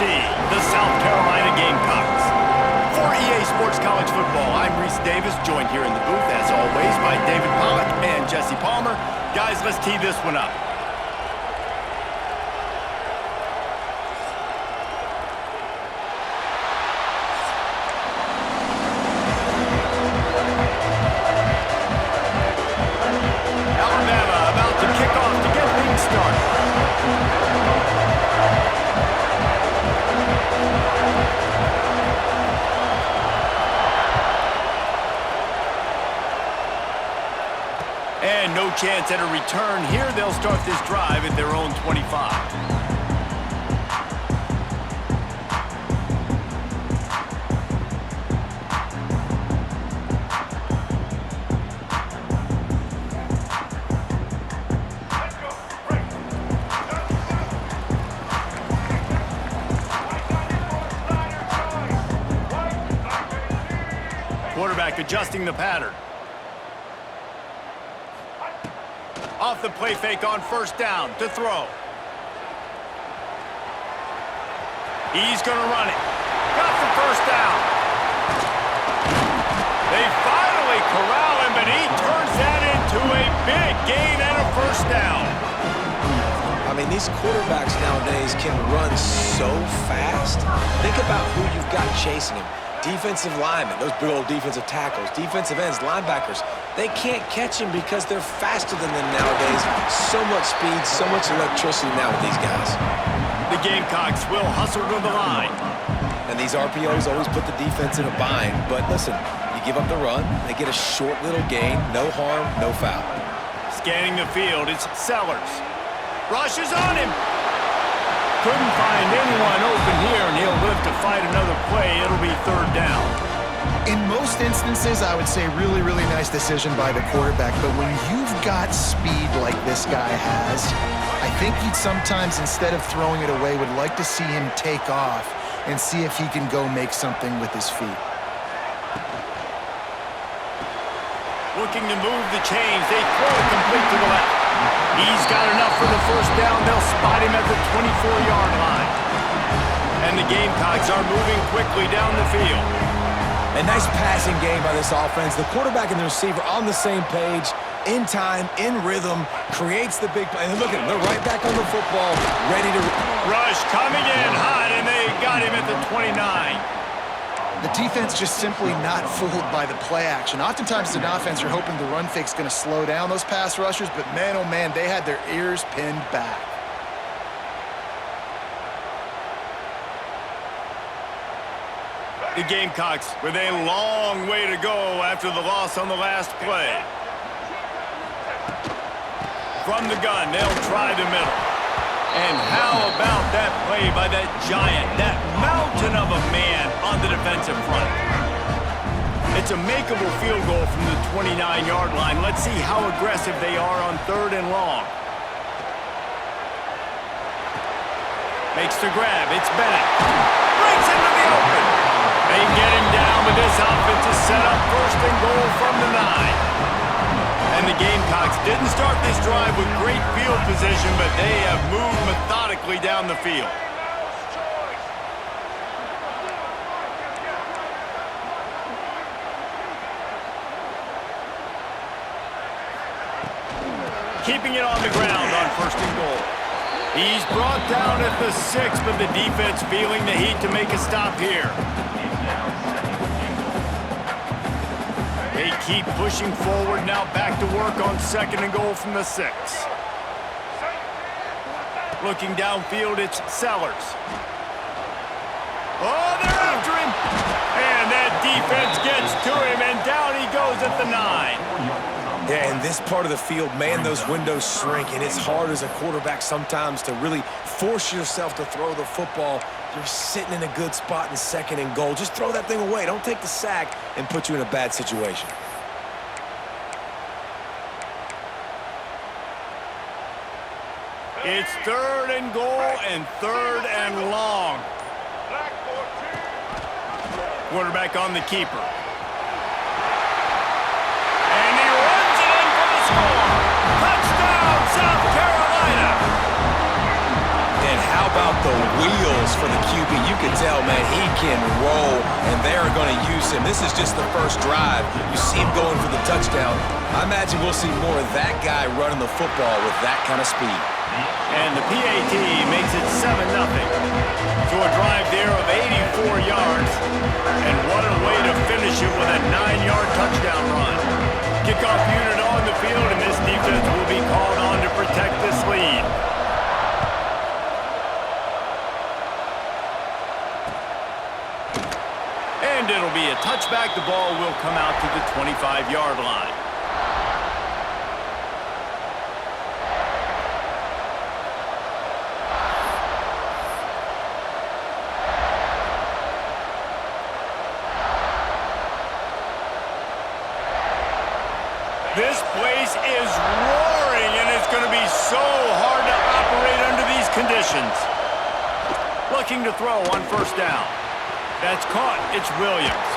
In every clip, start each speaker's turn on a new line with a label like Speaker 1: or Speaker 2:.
Speaker 1: USC, the South Carolina Gamecocks. For EA Sports College Football, I'm Reese Davis, joined here in the booth, as always, by David Pollack and Jesse Palmer. Guys, let's tee this one up. Alabama about to kick off to get things started. And no chance at a return here. They'll start this drive at their own 25. Quarterback adjusting the pattern. Off the play fake on first down to throw. He's going to run it. Got the first down. They finally corral him, but he turns that into a big gain and a first down.
Speaker 2: I mean, these quarterbacks nowadays can run so fast. Think about who you've got chasing him. Defensive linemen, those big old defensive tackles, defensive ends, linebackers, they can't catch him because they're faster than them nowadays. So much speed, so much electricity now with these guys.
Speaker 1: The Gamecocks will hustle to the line.
Speaker 2: And these RPOs always put the defense in a bind. But listen, you give up the run, they get a short little gain, no harm, no foul.
Speaker 1: Scanning the field, it's Sellers. Rushes on him. Couldn't find anyone open here, and he'll live to fight another play. It'll be third down.
Speaker 3: In most instances, I would say really, really nice decision by the quarterback. But when you've got speed like this guy has, I think you'd sometimes, instead of throwing it away, would like to see him take off and see if he can go make something with his feet.
Speaker 1: Looking to move the chains. They throw it complete to the left. He's got enough for the first down. They'll spot him at the 24-yard line. And the Gamecocks are moving quickly down the field.
Speaker 2: A nice passing game by this offense. The quarterback and the receiver on the same page, in time, in rhythm, creates the big play. And look at them, they're right back on the football, ready to...
Speaker 1: Rush coming in hot, and they got him at the 29.
Speaker 3: The defense just simply not fooled by the play action. Oftentimes, as an offense, you're hoping the run fake's going to slow down those pass rushers, but man, oh man, they had their ears pinned back.
Speaker 1: The Gamecocks with a long way to go after the loss on the last play. From the gun, they'll try the middle. And how about that play by that giant, that mountain of a man on the defensive front? It's a makeable field goal from the 29-yard line. Let's see how aggressive they are on third and long. Makes the grab. It's Bennett. Breaks into the open. They get him down, but this offense is set up first and goal from the 9. And the Gamecocks didn't start this drive with great field position, but they have moved methodically down the field. Keeping it on the ground on first and goal. He's brought down at the 6, but the defense feeling the heat to make a stop here. They keep pushing forward, now back to work on second and goal from the 6. Looking downfield, it's Sellers. Oh, they're after him! And that defense gets to him, and down he goes at the 9.
Speaker 2: Yeah, in this part of the field, man, those windows shrink, and it's hard as a quarterback sometimes to really force yourself to throw the football. You're sitting in a good spot in second and goal. Just throw that thing away. Don't take the sack and put you in a bad situation.
Speaker 1: It's third and goal and third and long. Quarterback on the keeper. And he runs it in for the score. Touchdown, South Carolina.
Speaker 2: And how about the wheels for the QB? You can tell, man, he can roll, and they're going to use him. This is just the first drive. You see him going for the touchdown. I imagine we'll see more of that guy running the football with that kind of speed.
Speaker 1: And the PAT makes it 7-0. So a drive there of 84 yards. And what a way to finish it with a 9-yard touchdown run. Kickoff unit on the field, and this defense will be called on to protect this lead. And it'll be a touchback. The ball will come out to the 25-yard line. This place is roaring, and it's going to be so hard to operate under these conditions. Looking to throw on first down. That's caught. It's Williams.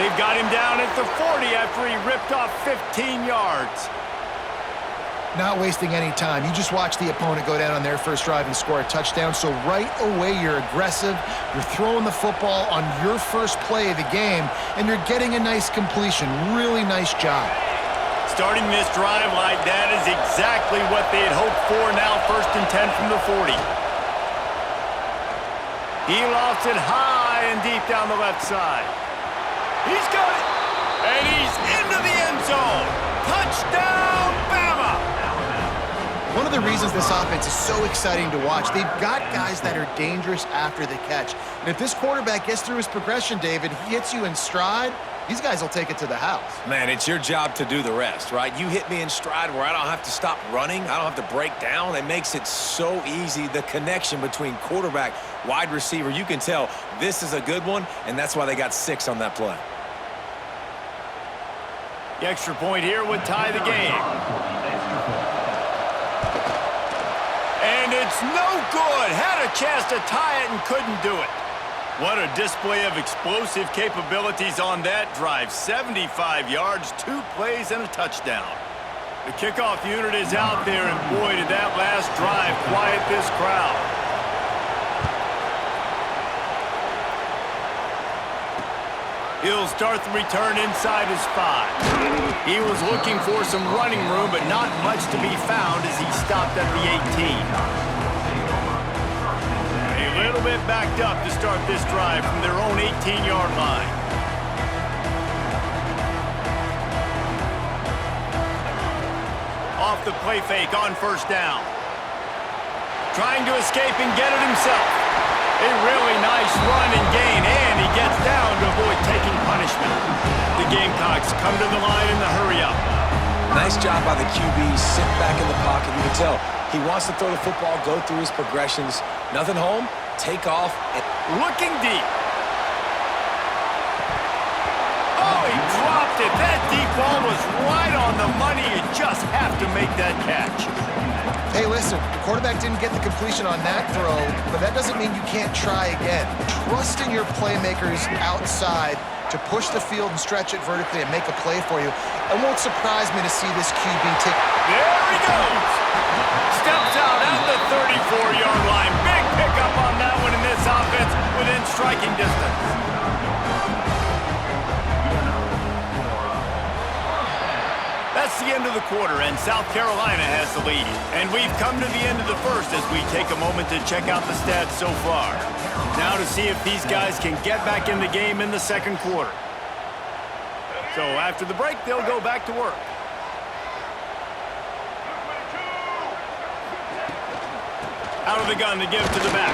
Speaker 1: They've got him down at the 40 after he ripped off 15 yards.
Speaker 3: Not wasting any time. You just watch the opponent go down on their first drive and score a touchdown. So right away, you're aggressive. You're throwing the football on your first play of the game, and you're getting a nice completion. Really nice job.
Speaker 1: Starting this drive like that is exactly what they had hoped for. Now 1st and 10 from the 40. He lofts it high and deep down the left side. He's got it. And he's into the end zone. Touchdown, Bama!
Speaker 3: One of the reasons this offense is so exciting to watch, they've got guys that are dangerous after the catch. And if this quarterback gets through his progression, David, he hits you in stride, these guys will take it to the house.
Speaker 2: Man, it's your job to do the rest, right? You hit me in stride where I don't have to stop running. I don't have to break down. It makes it so easy. The connection between quarterback, wide receiver, you can tell this is a good one, and that's why they got 6 on that play.
Speaker 1: The extra point here would tie the game. And it's no good. Had a chance to tie it and couldn't do it. What a display of explosive capabilities on that drive. 75 yards, 2 plays, and a touchdown. The kickoff unit is out there, and boy, did that last drive quiet this crowd. He'll start the return inside his 5. He was looking for some running room, but not much to be found as he stopped at the 18. A little bit backed up to start this drive from their own 18-yard line. Off the play fake on first down. Trying to escape and get it himself. A really nice run and gain, and he gets down to avoid taking punishment. The Gamecocks come to the line in the hurry-up.
Speaker 2: Nice job by the QB, sit back in the pocket. You can tell he wants to throw the football, go through his progressions. Nothing home, take off.
Speaker 1: Looking deep. Oh, he dropped it. That deep ball was right on the money. You just have to make that catch.
Speaker 3: Hey, listen, the quarterback didn't get the completion on that throw, but that doesn't mean you can't try again. Trust in your playmakers outside to push the field and stretch it vertically and make a play for you. It won't surprise me to see this QB take...
Speaker 1: There he goes! Steps out at the 34-yard line. Big pickup on that one in this offense within striking distance. That's the end of the quarter, and South Carolina has the lead. And we've come to the end of the first as we take a moment to check out the stats so far. Now to see if these guys can get back in the game in the second quarter. So after the break, they'll go back to work. Out of the gun to give to the back.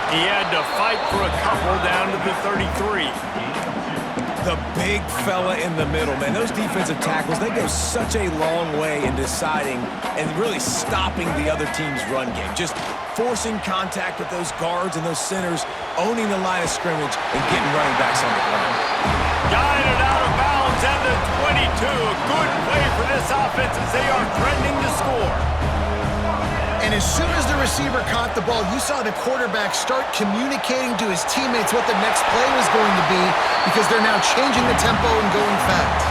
Speaker 1: He had to fight for a couple down to the 33.
Speaker 2: The big fella in the middle, man. Those defensive tackles, they go such a long way in deciding and really stopping the other team's run game. Just forcing contact with those guards and those centers, owning the line of scrimmage, and getting running backs on the ground.
Speaker 1: Guided out of bounds at the 22. A good play for this offense as they are threatening to score.
Speaker 3: And as soon as the receiver caught the ball, you saw the quarterback start communicating to his teammates what the next play was going to be because they're now changing the tempo and going fast.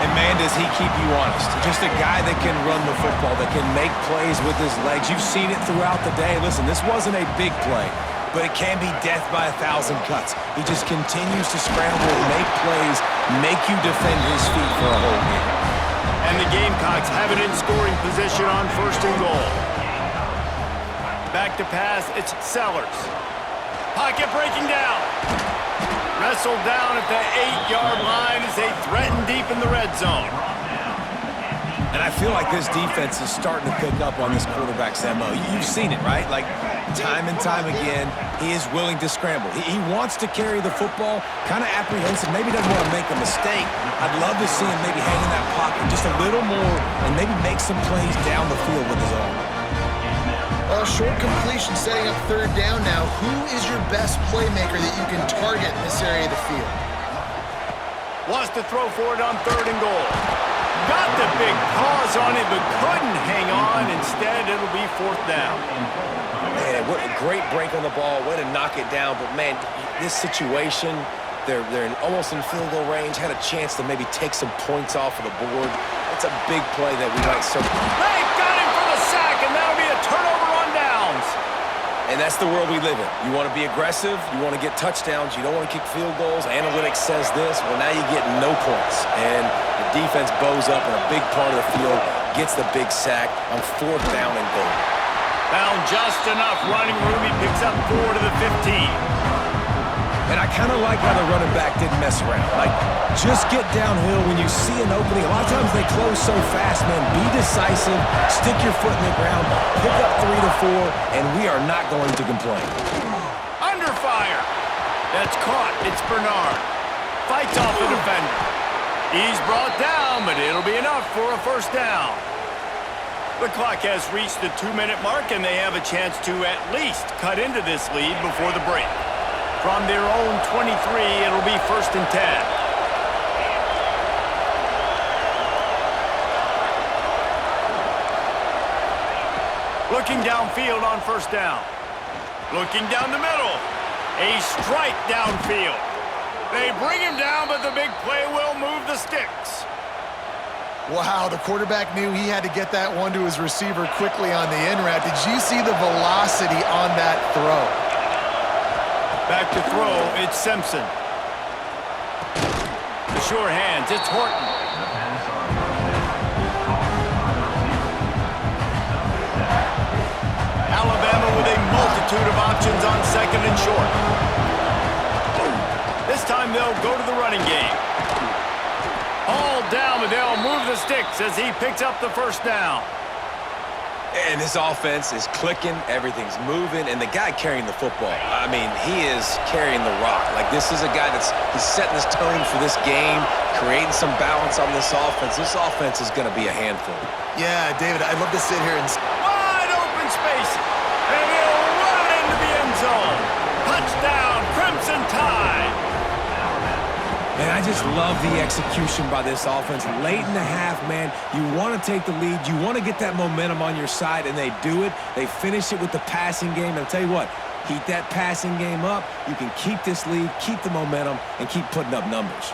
Speaker 2: And, man, does he keep you honest. Just a guy that can run the football, that can make plays with his legs. You've seen it throughout the day. Listen, this wasn't a big play, but it can be death by 1,000 cuts. He just continues to scramble, make plays, make you defend his feet for a whole game.
Speaker 1: And the Gamecocks have it in scoring position on 1st and goal. Back to pass, it's Sellers. Pocket breaking down. Wrestled down at the 8-yard line as they threaten deep in the red zone.
Speaker 2: And I feel like this defense is starting to pick up on this quarterback's MO. You've seen it, right? Like, time and time again, he is willing to scramble. He wants to carry the football, kind of apprehensive, maybe doesn't want to make a mistake. I'd love to see him maybe hang in that pocket just a little more and maybe make some plays down the field with his arm.
Speaker 3: Short completion setting up 3rd down now. Who is your best playmaker that you can target in this area of the field?
Speaker 1: Wants to throw for it on 3rd and goal. Got the big pause on it, but couldn't hang on. Instead, it'll be 4th down.
Speaker 2: Man, what a great break on the ball. Way to knock it down. But, man, this situation, they're almost in field goal range. Had a chance to maybe take some points off of the board. It's a big play that we might circle.
Speaker 1: They got him for the sack, and that'll be a turnover on downs.
Speaker 2: And that's the world we live in. You want to be aggressive. You want to get touchdowns. You don't want to kick field goals. Analytics says this. Well, now you get no points. And the defense bows up in a big part of the field, gets the big sack on 4th down and goal.
Speaker 1: Found just enough running room. He picks up 4 to the 15.
Speaker 2: And I kind of like how the running back didn't mess around. Like, just get downhill when you see an opening. A lot of times they close so fast, man. Be decisive, stick your foot in the ground, pick up 3 to 4, and we are not going to complain.
Speaker 1: Under fire. That's caught. It's Bernard. Fights off the defender. He's brought down, but it'll be enough for a 1st down. The clock has reached the 2-minute mark, and they have a chance to at least cut into this lead before the break. From their own 23, it'll be 1st and 10. Looking downfield on 1st down. Looking down the middle. A strike downfield. They bring him down, but the big play will move the sticks.
Speaker 3: Wow, the quarterback knew he had to get that one to his receiver quickly on the in route. Did you see the velocity on that throw?
Speaker 1: Back to throw, it's Simpson. The sure hands, it's Horton. Alabama with a multitude of options on 2nd and short. This time they'll go to the running game. All down, but they'll move the sticks as he picks up the 1st down.
Speaker 2: And this offense is clicking, everything's moving, and the guy carrying the football, I mean, he is carrying the rock. Like, this is a guy he's setting this tone for this game, creating some balance on this offense. This offense is going to be a handful.
Speaker 3: Yeah, David, I'd love to sit here and...
Speaker 1: Wide open space, and he'll run it into the end zone. Touchdown, Crimson Tide.
Speaker 2: And I just love the execution by this offense. Late in the half, man, you want to take the lead. You want to get that momentum on your side, and they do it. They finish it with the passing game. And I'll tell you what, keep that passing game up. You can keep this lead, keep the momentum, and keep putting up numbers.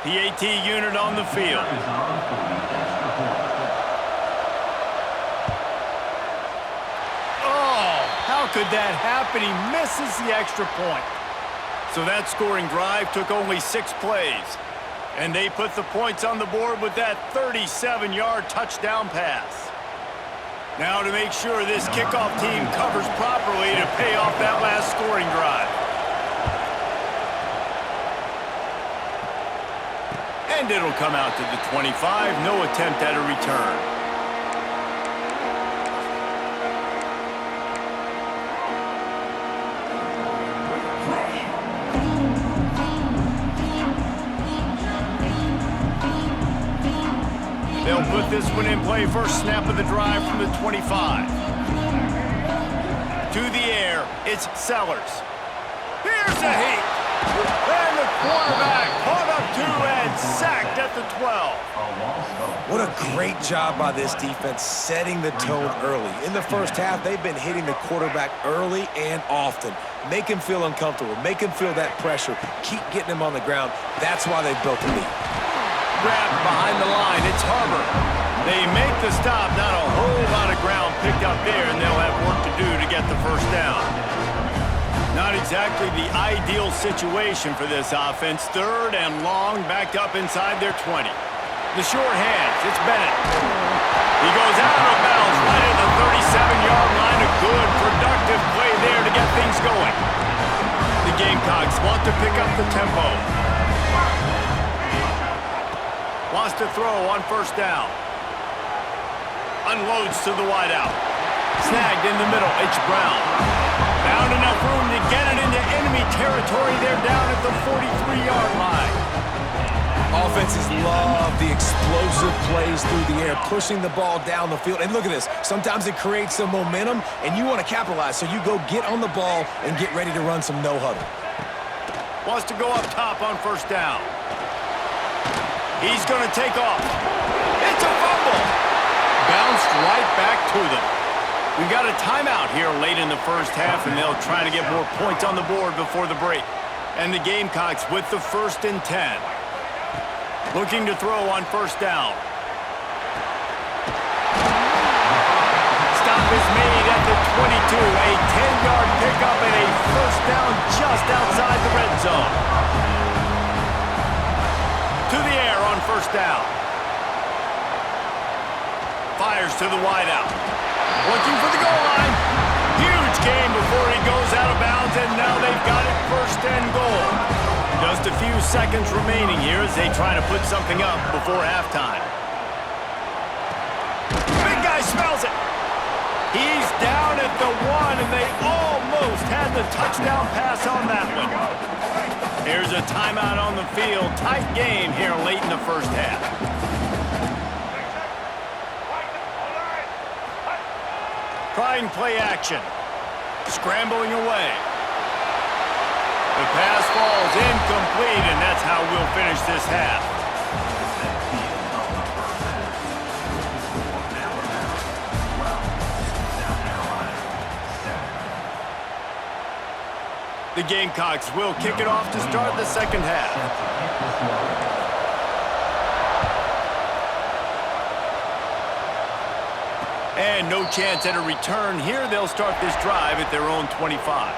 Speaker 1: PAT unit on the field. How could that happen? He misses the extra point. So that scoring drive took only 6 plays. And they put the points on the board with that 37-yard touchdown pass. Now to make sure this kickoff team covers properly to pay off that last scoring drive. And it'll come out to the 25. No attempt at a return. They'll put this one in play. First snap of the drive from the 25. To the air, it's Sellers. Here's a heat. And the quarterback caught up to and sacked at the 12.
Speaker 2: What a great job by this defense setting the tone early. In the first half, they've been hitting the quarterback early and often. Make him feel uncomfortable. Make him feel that pressure. Keep getting him on the ground. That's why they've built a lead.
Speaker 1: Grab behind the line. It's Harbor. They make the stop. Not a whole lot of ground picked up there, and they'll have work to do to get the first down. Not exactly the ideal situation for this offense. 3rd and long, backed up inside their 20. The short hands, it's Bennett. He goes out of bounds right at the 37-yard line. A good, productive play there to get things going. The Gamecocks want to pick up the tempo. Wants to throw on first down. Unloads to the wideout. Snagged in the middle, it's Brown. Found enough room to get it into enemy territory. They're down at the 43-yard line.
Speaker 2: Offenses love the explosive plays through the air, pushing the ball down the field. And look at this. Sometimes it creates some momentum, and you want to capitalize. So you go get on the ball and get ready to run some no-huddle.
Speaker 1: Wants to go up top on first down. He's going to take off. It's a fumble. Bounced right back to them. We've got a timeout here late in the first half, and they'll try to get more points on the board before the break. And the Gamecocks with the 1st and 10. Looking to throw on first down. Stop is made at the 22. A 10-yard pickup and a first down just outside the red zone. To the air on first down. Fires to the wideout. Looking for the goal line. Huge gain before he goes out of bounds, and now they've got it 1st and goal. Just a few seconds remaining here as they try to put something up before halftime. Big guy smells it. He's down at the 1, and they almost had the touchdown pass on that one. Here's a timeout on the field. Tight game here late in the first half. Trying play action. Scrambling away. The pass falls incomplete, and that's how we'll finish this half. The Gamecocks will kick it off to start the second half. And no chance at a return here. They'll start this drive at their own 25.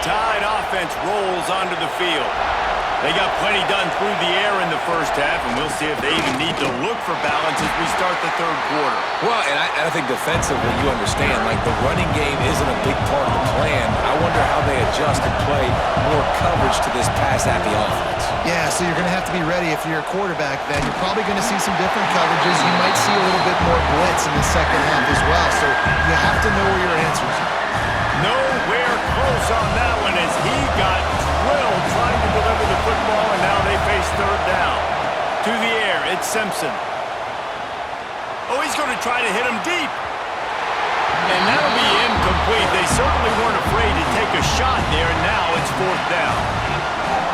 Speaker 1: Tide offense rolls onto the field. They got plenty done through the air in the first half, and we'll see if they even need to look for balance as we start the 3rd quarter.
Speaker 2: Well, and I think defensively, you understand, like the running game isn't a big part of the plan. I wonder how they adjust and play more coverage to this pass-happy offense.
Speaker 3: Yeah, so you're going to have to be ready if you're a quarterback then. You're probably going to see some different coverages. You might see a little bit more blitz in the second half as well, so you have to know where your answers are.
Speaker 1: Nowhere close on that one as he got drilled trying to deliver the football, and now they face 3rd down. To the air, it's Simpson. Oh, he's going to try to hit him deep. And that'll be incomplete. They certainly weren't afraid to take a shot there, and now it's 4th down.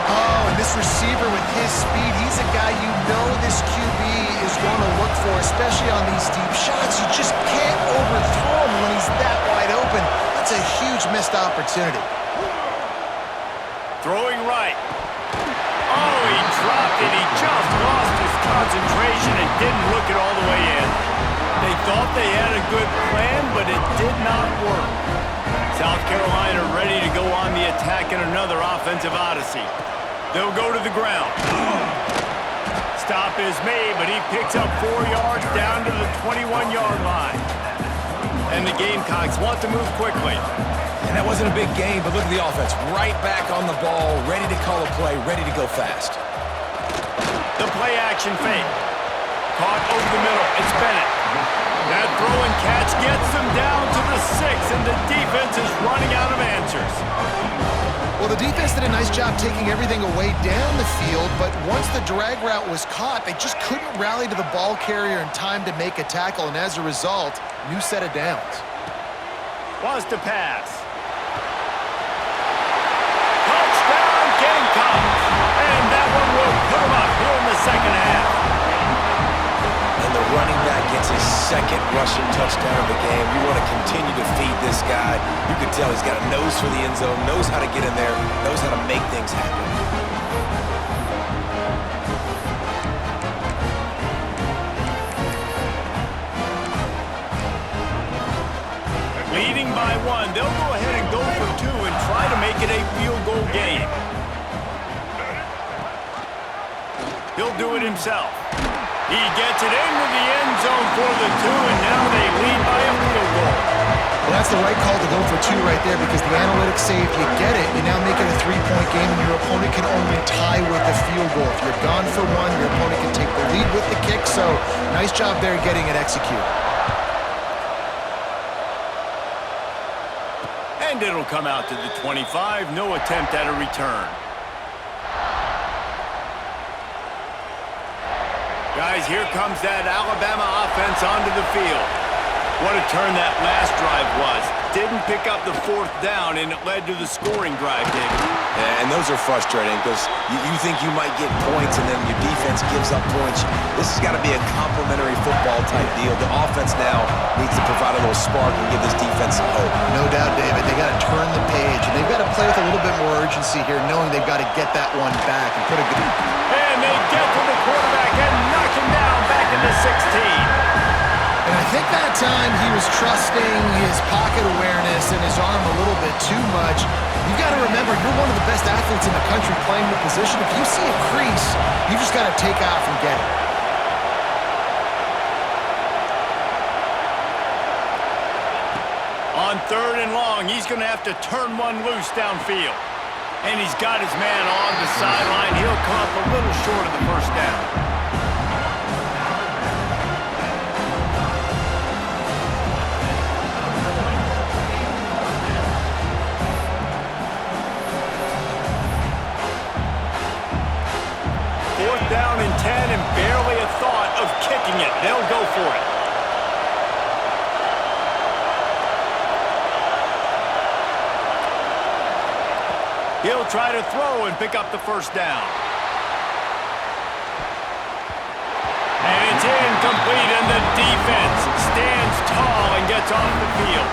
Speaker 3: Oh, and this receiver with his speed, he's a guy you know this QB is going to look for, especially on these deep shots. You just can't overthrow him when he's that wide open. That's a huge missed opportunity.
Speaker 1: Throwing right. Oh, he dropped it. He just lost his concentration and didn't look it all the way in. They thought they had a good plan, but it did not work. South Carolina ready to go on the attack in another offensive odyssey. They'll go to the ground. Stop is made, but he picks up 4 yards down to the 21-yard line. And the Gamecocks want to move quickly.
Speaker 2: And that wasn't a big game, but look at the offense. Right back on the ball, ready to call a play, ready to go fast.
Speaker 1: The play action fake. Caught over the middle. It's Bennett. That throw and catch gets them down to the 6, and the defense is running out of answers.
Speaker 3: Well, the defense did a nice job taking everything away down the field, but once the drag route was caught, they just couldn't rally to the ball carrier in time to make a tackle, and as a result, new set of downs.
Speaker 1: Wants to pass. Touchdown, Gamecocks! And that one will put him up here in the second half.
Speaker 2: And the running back gets his second rushing touchdown of the game. You want to continue to feed this guy. You can tell he's got a nose for the end zone, knows how to get in there, knows how to make things happen.
Speaker 1: Leading by one, they'll go ahead and go for two and try to make it a field goal game. He'll do it himself. He gets it into the end zone for the two, and now they lead by a field goal.
Speaker 3: Well, that's the right call to go for two right there because the analytics say if you get it, you now make it a three-point game, and your opponent can only tie with a field goal. If you're gone for one, your opponent can take the lead with the kick, so nice job there getting it executed.
Speaker 1: And it'll come out to the 25. No attempt at a return. Guys, here comes that Alabama offense onto the field. What a turn that last drive was. Didn't pick up the fourth down, and it led to the scoring drive, David.
Speaker 2: Yeah, and those are frustrating because you think you might get points and then your defense gives up points. This has got to be a complementary football type deal. The offense now needs to provide a little spark and give this defense some hope.
Speaker 3: No doubt, David. They got to turn the page, and they've got to play with a little bit more urgency here, knowing they've got to get that one back and put a good...
Speaker 1: And they get to the quarterback and knock him down back into 16.
Speaker 3: And I think that time he was trusting his pocket awareness and his arm a little bit too much. You've got to remember, you're one of the best athletes in the country playing the position. If you see a crease, you just got to take off and get it.
Speaker 1: On third and long, he's going to have to turn one loose downfield. And he's got his man on the sideline. He'll come up a little short of the first down. Fourth down and 10 and barely a thought of kicking it. They'll go for it. He'll try to throw and pick up the first down. And it's incomplete, and the defense stands tall and gets off the field.